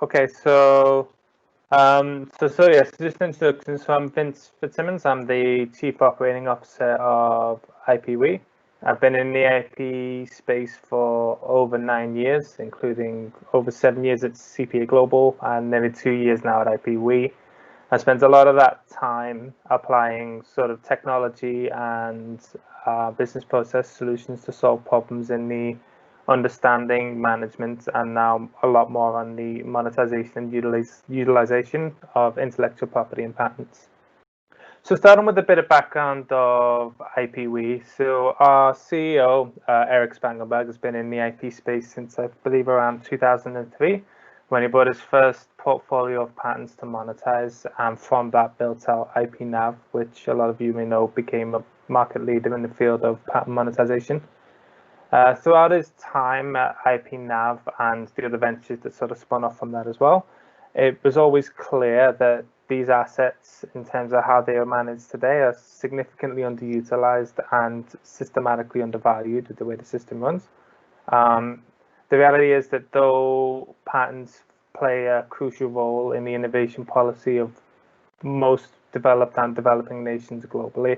Okay, so yes, just an introduction. So I'm Vince Fitzimmons. I'm the Chief Operating Officer of IPwe. I've been in the IP space for over 9 years, including over 7 years at CPA Global and nearly 2 years now at IPwe. I spent a lot of that time applying sort of technology and business process solutions to solve problems in the understanding, management, and now a lot more on the monetization and utilization of intellectual property and patents. So starting with a bit of background of IPwe. So our CEO, Eric Spangenberg, has been in the IP space since I believe around 2003, when he bought his first portfolio of patents to monetize, and from that built out IPNav, which a lot of you may know became a market leader in the field of patent monetization. Throughout his time at IPNav and the other ventures that sort of spun off from that as well, it was always clear that these assets, in terms of how they are managed today, are significantly underutilized and systematically undervalued with the way the system runs. The reality is that though patents play a crucial role in the innovation policy of most developed and developing nations globally,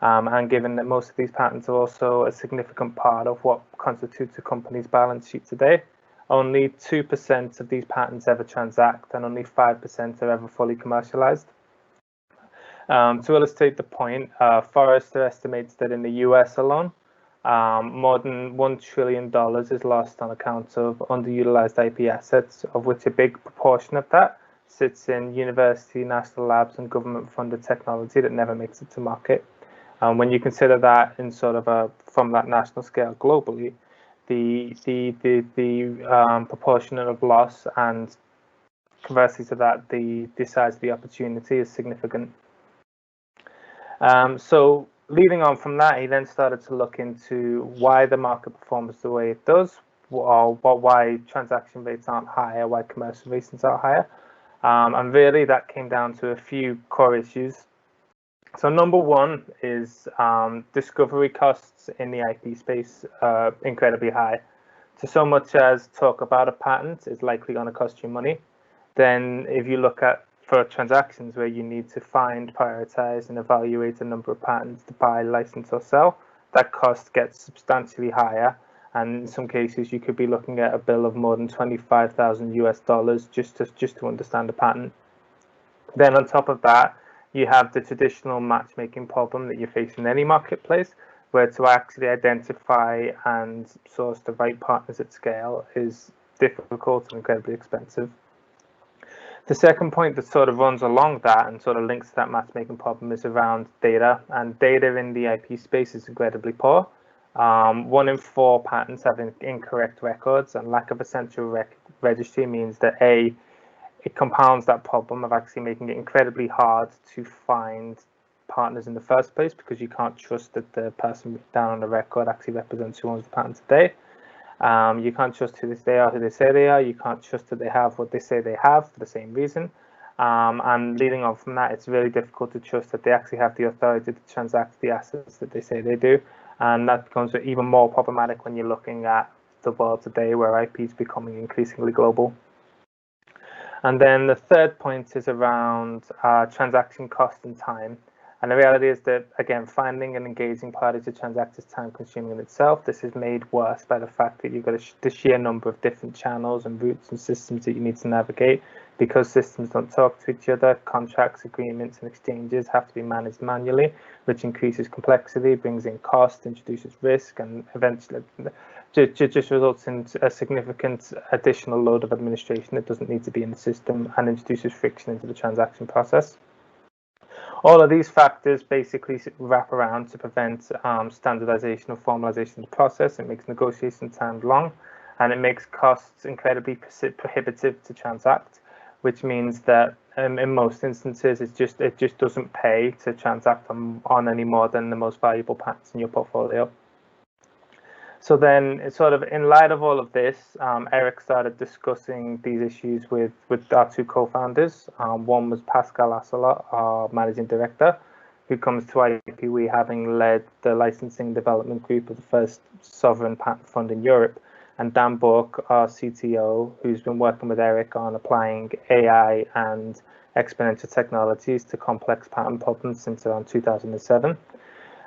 and given that most of these patents are also a significant part of what constitutes a company's balance sheet today, only 2% of these patents ever transact and only 5% are ever fully commercialized. To illustrate the point, Forrester estimates that in the US alone, more than $1 trillion is lost on account of underutilized IP assets, of which a big proportion of that sits in university, national labs, and government-funded technology that never makes it to market. When you consider that in sort of from that national scale globally, the proportion of loss and conversely to that, the size of the opportunity is significant. So leading on from that, he then started to look into why the market performs the way it does, or why transaction rates aren't higher, why commercial rates aren't higher. And really that came down to a few core issues. So number one is discovery costs in the IP space are incredibly high. So much as talk about a patent is likely going to cost you money. Then if you look at for transactions where you need to find, prioritize, and evaluate a number of patents to buy, license, or sell, that cost gets substantially higher. And in some cases, you could be looking at a bill of more than $25,000 just to understand a patent. Then on top of that, you have the traditional matchmaking problem that you face in any marketplace, where to actually identify and source the right partners at scale is difficult and incredibly expensive. The second point that sort of runs along that and sort of links to that matchmaking problem is around data, and data in the IP space is incredibly poor. 1 in 4 patents have incorrect records, and lack of a central registry means that it compounds that problem of actually making it incredibly hard to find partners in the first place, because you can't trust that the person down on the record actually represents who owns the patent today. You can't trust who they are, who they say they are. You can't trust that they have what they say they have for the same reason. And leading on from that, it's really difficult to trust that they actually have the authority to transact the assets that they say they do. And that becomes even more problematic when you're looking at the world today, where IP is becoming increasingly global. And then the third point is around transaction cost and time. And the reality is that, again, finding and engaging parties to transact is time consuming in itself. This is made worse by the fact that you've got the sheer number of different channels and routes and systems that you need to navigate. Because systems don't talk to each other, contracts, agreements, and exchanges have to be managed manually, which increases complexity, brings in cost, introduces risk, and eventually just results in a significant additional load of administration that doesn't need to be in the system and introduces friction into the transaction process. All of these factors basically wrap around to prevent standardization or formalization of the process. It makes negotiation time long, and it makes costs incredibly prohibitive to transact, which means that in most instances it just doesn't pay to transact on any more than the most valuable patents in your portfolio. So then, it's sort of in light of all of this, Eric started discussing these issues with our 2 co-founders. One was Pascal Asselot, our managing director, who comes to IPwe having led the licensing development group of the first sovereign patent fund in Europe. and Dan Book, our CTO, who's been working with Eric on applying AI and exponential technologies to complex patent problems since around 2007.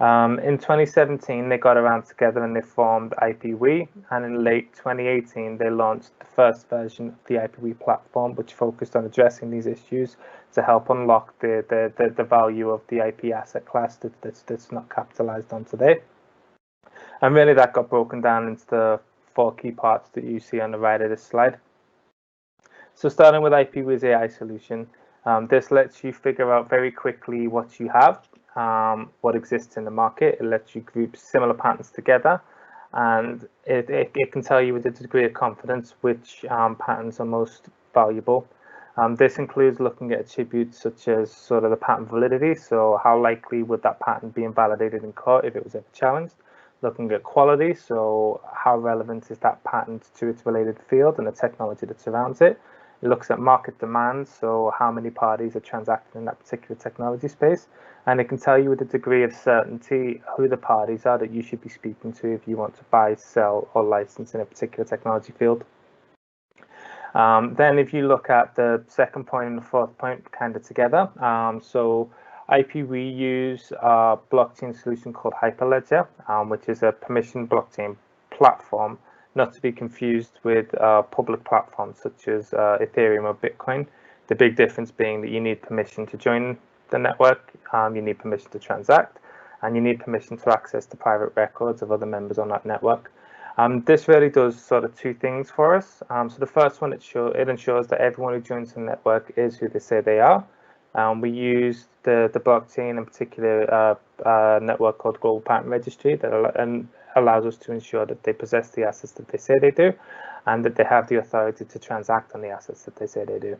In 2017, they got around together and they formed IPwe, and in late 2018, they launched the first version of the IPwe platform, which focused on addressing these issues to help unlock the value of the IP asset class that's not capitalized on today. And really that got broken down into the 4 key parts that you see on the right of this slide. So starting with IPwe's AI solution, this lets you figure out very quickly what you have, what exists in the market. It lets you group similar patents together, and it can tell you with a degree of confidence which patents are most valuable. This includes looking at attributes such as sort of the patent validity, so how likely would that patent be invalidated in court if it was ever challenged. Looking at quality, so how relevant is that patent to its related field and the technology that surrounds it. It looks at market demand, so how many parties are transacting in that particular technology space, and it can tell you with a degree of certainty who the parties are that you should be speaking to if you want to buy, sell, or license in a particular technology field. Then if you look at the second point and the fourth point kind of together, so IPwe use a blockchain solution called Hyperledger, which is a permission blockchain platform, not to be confused with public platforms such as Ethereum or Bitcoin. The big difference being that you need permission to join the network, you need permission to transact, and you need permission to access the private records of other members on that network. This really does sort of 2 things for us. So the first one, it ensures that everyone who joins the network is who they say they are. We use the blockchain, in particular network called Global Patent Registry, that allows us to ensure that they possess the assets that they say they do, and that they have the authority to transact on the assets that they say they do.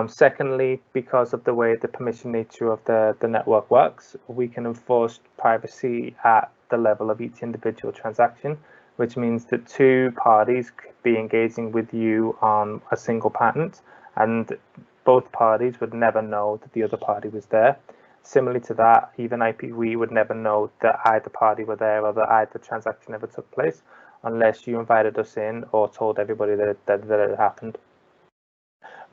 Secondly, because of the way the permission nature of the network works, we can enforce privacy at the level of each individual transaction, which means that 2 parties could be engaging with you on a single patent, and both parties would never know that the other party was there. Similarly to that, even IPwe would never know that either party were there or that either transaction ever took place unless you invited us in or told everybody that it happened.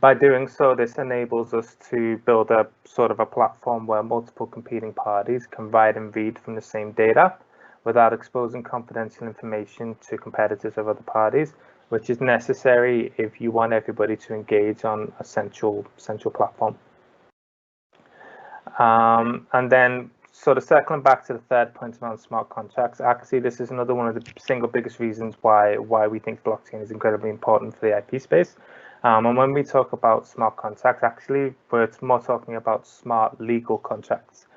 By doing so, this enables us to build a sort of a platform where multiple competing parties can write and read from the same data without exposing confidential information to competitors of other parties, which is necessary if you want everybody to engage on a central platform. And then sort of circling back to the third point around smart contracts, actually this is another one of the single biggest reasons why we think blockchain is incredibly important for the IP space. And when we talk about smart contracts, actually we're more talking about smart legal contracts.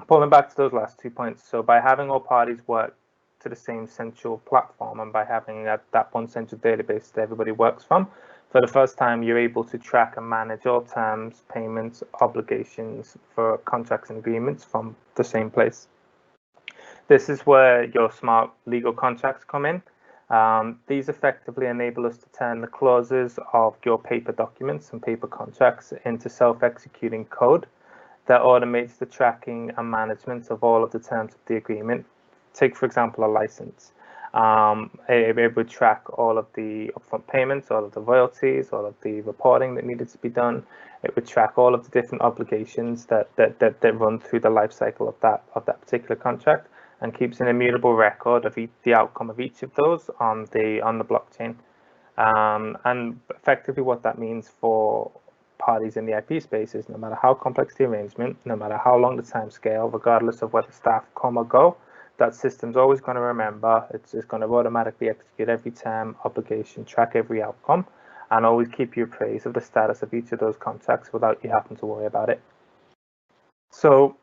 Pulling back to those last 2 points, so by having all parties work to the same central platform and by having that one central database that everybody works from, for the first time you're able to track and manage all terms, payments, obligations for contracts and agreements from the same place. This is where your smart legal contracts come in. These effectively enable us to turn the clauses of your paper documents and paper contracts into self-executing code that automates the tracking and management of all of the terms of the agreement. Take, for example, a license. It would track all of the upfront payments, all of the royalties, all of the reporting that needed to be done. It would track all of the different obligations that run through the life cycle of that particular contract, and keeps an immutable record of the outcome of each of those on the blockchain. And effectively, what that means for parties in the IP space is no matter how complex the arrangement, no matter how long the time scale, regardless of whether staff come or go, that system's always going to remember. It's going to automatically execute every term, obligation, track every outcome, and always keep you appraised of the status of each of those contracts without you having to worry about it. So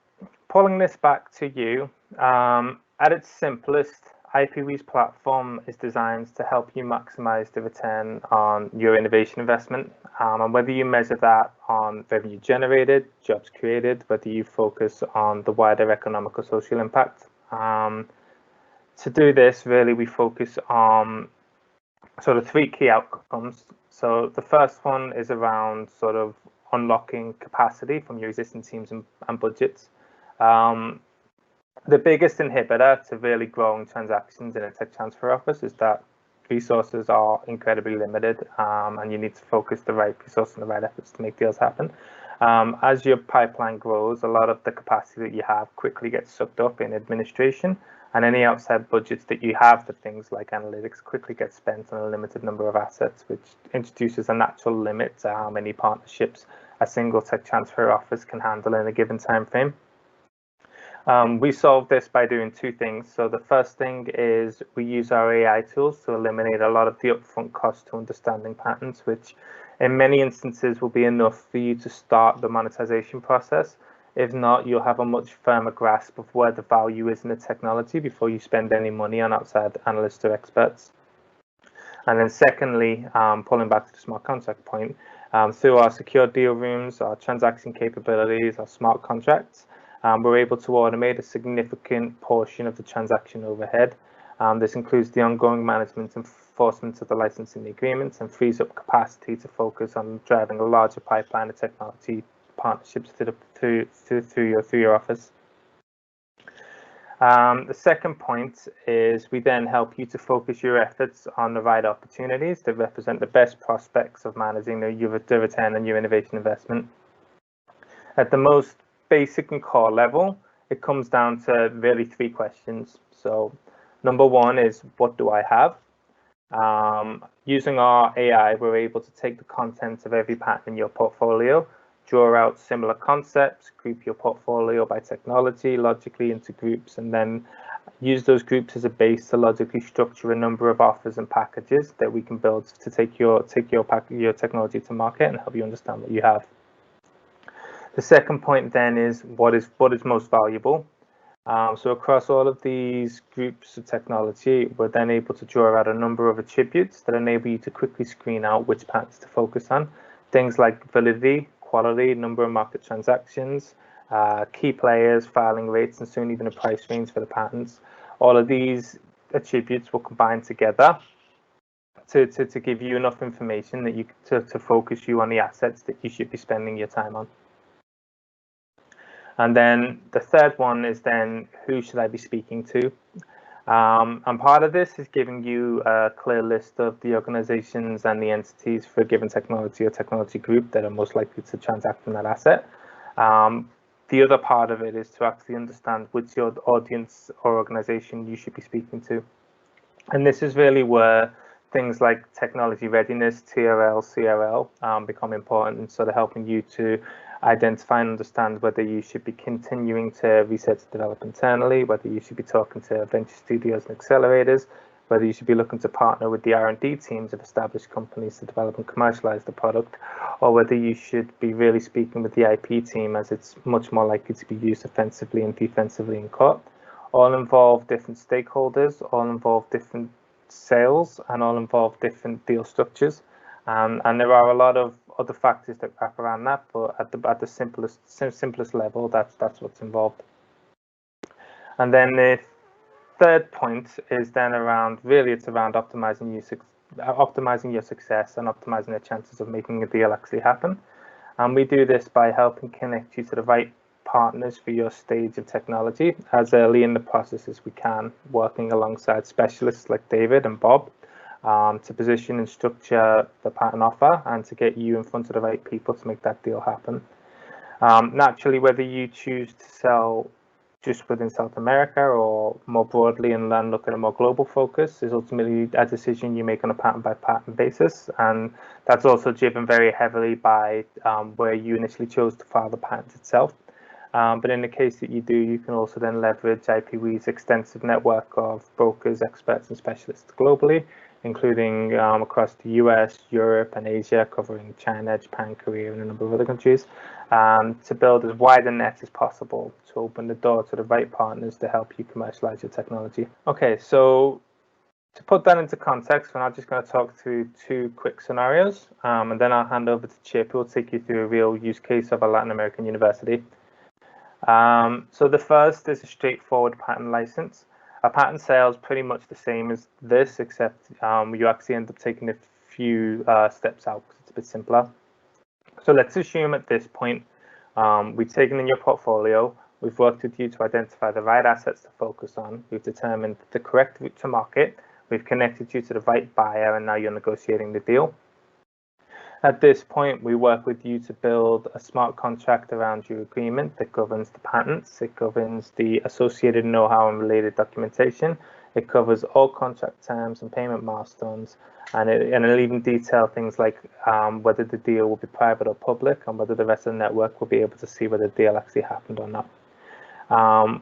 pulling this back to you, at its simplest, IPwe's platform is designed to help you maximize the return on your innovation investment, and whether you measure that on revenue generated, jobs created, whether you focus on the wider economic or social impact. To do this, really, we focus on sort of 3 key outcomes. So the first one is around sort of unlocking capacity from your existing teams and budgets. The biggest inhibitor to really growing transactions in a tech transfer office is that resources are incredibly limited, and you need to focus the right resources and the right efforts to make deals happen. As your pipeline grows, a lot of the capacity that you have quickly gets sucked up in administration, and any outside budgets that you have for things like analytics quickly get spent on a limited number of assets, which introduces a natural limit to how many partnerships a single tech transfer office can handle in a given time frame. We solve this by doing two things. So the first thing is we use our AI tools to eliminate a lot of the upfront cost to understanding patterns, which in many instances will be enough for you to start the monetization process. If not, you'll have a much firmer grasp of where the value is in the technology before you spend any money on outside analysts or experts. And then secondly, pulling back to the smart contract point, through our secure deal rooms, our transaction capabilities, our smart contracts, we're able to automate a significant portion of the transaction overhead. This includes the ongoing management and enforcement of the licensing agreements and frees up capacity to focus on driving a larger pipeline of technology partnerships through your office. The second point is we then help you to focus your efforts on the right opportunities that represent the best prospects of managing the return on your innovation investment. At the most basic and core level, it comes down to really three questions. So number one is, what do I have? Using our AI, we're able to take the contents of every pattern in your portfolio, draw out similar concepts, group your portfolio by technology logically into groups, and then use those groups as a base to logically structure a number of offers and packages that we can build to take your technology to market and help you understand what you have. The second point then is what is most valuable. So across all of these groups of technology, we're then able to draw out a number of attributes that enable you to quickly screen out which patterns to focus on. Things like validity, quality, number of market transactions, key players, filing rates, and soon even a price range for the patents. All of these attributes will combine together to give you enough information that to focus you on the assets that you should be spending your time on. And then the third one is then, who should I be speaking to? And part of this is giving you a clear list of the organizations and the entities for a given technology or technology group that are most likely to transact in that asset. The other part of it is to actually understand which your audience or organization you should be speaking to. And this is really where things like technology readiness, TRL, CRL become important in sort of helping you to identify and understand whether you should be continuing to research and develop internally, whether you should be talking to venture studios and accelerators, whether you should be looking to partner with the R&D teams of established companies to develop and commercialize the product, or whether you should be really speaking with the IP team, as it's much more likely to be used offensively and defensively in court. All involve different stakeholders, all involve different sales, and all involve different deal structures. And there are a lot of other factors that wrap around that, but at the simplest level, that's what's involved. And then the third point is then around, really it's around optimizing your success and optimizing the chances of making a deal actually happen. And we do this by helping connect you to the right partners for your stage of technology as early in the process as we can, working alongside specialists like David and Bob to position and structure the pattern offer and to get you in front of the right people to make that deal happen. Naturally, whether you choose to sell just within South America or more broadly and then look at a more global focus is ultimately a decision you make on a pattern by pattern basis. And that's also driven very heavily by where you initially chose to file the patent itself. But in the case that you do, you can also then leverage IPwe's extensive network of brokers, experts, and specialists globally, including across the US, Europe, and Asia, covering China, Japan, Korea, and a number of other countries, to build as wide a net as possible to open the door to the right partners to help you commercialize your technology. Okay, so to put that into context, we're now just going to talk through two quick scenarios, and then I'll hand over to Chip, who will take you through a real use case of a Latin American university. So the first is a straightforward patent license. A patent sale is pretty much the same as this, except you actually end up taking a few steps out because it's a bit simpler. So let's assume at this point we've taken in your portfolio, We've worked with you to identify the right assets to focus on. We've determined the correct route to market. We've connected you to the right buyer, and now you're negotiating the deal. At this point, we work with you to build a smart contract around your agreement that governs the patents. It governs the associated know-how and related documentation. It covers all contract terms and payment milestones, and it'll even detail things like whether the deal will be private or public, and whether the rest of the network will be able to see whether the deal actually happened or not.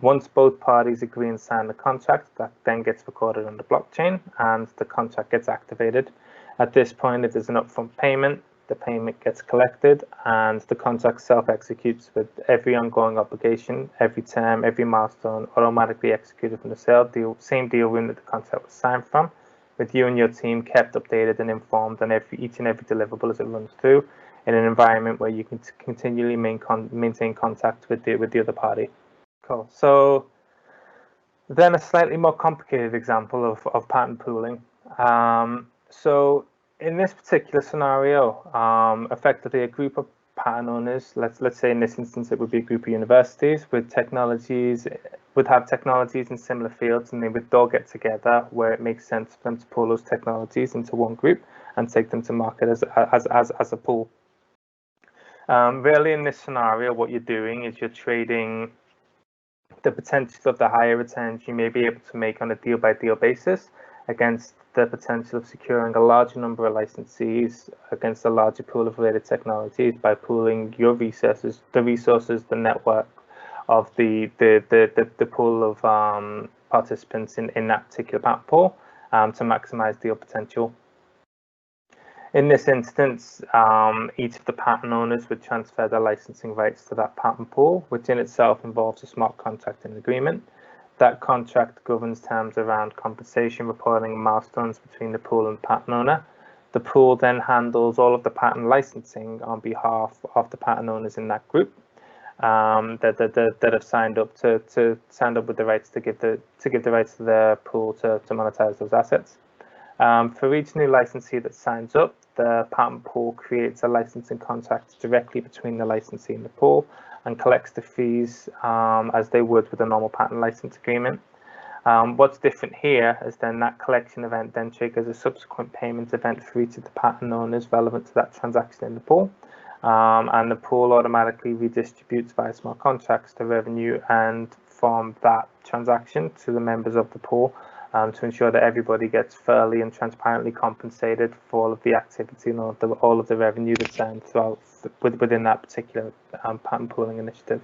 Once both parties agree and sign the contract, that then gets recorded on the blockchain, and the contract gets activated. At this point, if there's an upfront payment, the payment gets collected, and the contract self-executes with every ongoing obligation, every term, every milestone automatically executed from the same deal room that the contract was signed from, with you and your team kept updated and informed on each and every deliverable as it runs through, in an environment where you can continually maintain contact with the other party. Cool. So then a slightly more complicated example of patent pooling. So in this particular scenario, effectively a group of patent owners, let's say in this instance it would be a group of universities would have technologies in similar fields, and they would all get together where it makes sense for them to pull those technologies into one group and take them to market as a pool. Really in this scenario, what you're doing is you're trading the potential of the higher returns you may be able to make on a deal-by-deal basis against the potential of securing a larger number of licensees against a larger pool of related technologies by pooling your resources, the network of the pool of participants in that particular patent pool to maximize deal potential. In this instance, each of the patent owners would transfer their licensing rights to that patent pool, which in itself involves a smart contract and agreement. That contract governs terms around compensation, reporting, and milestones between the pool and the patent owner. The pool then handles all of the patent licensing on behalf of the patent owners in that group that have signed up with the rights to give the rights to their pool to monetize those assets. For each new licensee that signs up, the patent pool creates a licensing contract directly between the licensee and the pool, and collects the fees as they would with a normal patent license agreement. What's different here is then that collection event then triggers a subsequent payment event for each of the patent owners relevant to that transaction in the pool, and the pool automatically redistributes via smart contracts the revenue and from that transaction to the members of the pool, to ensure that everybody gets fairly and transparently compensated for all of the activity and all of the revenue that's earned throughout within that particular patent pooling initiative.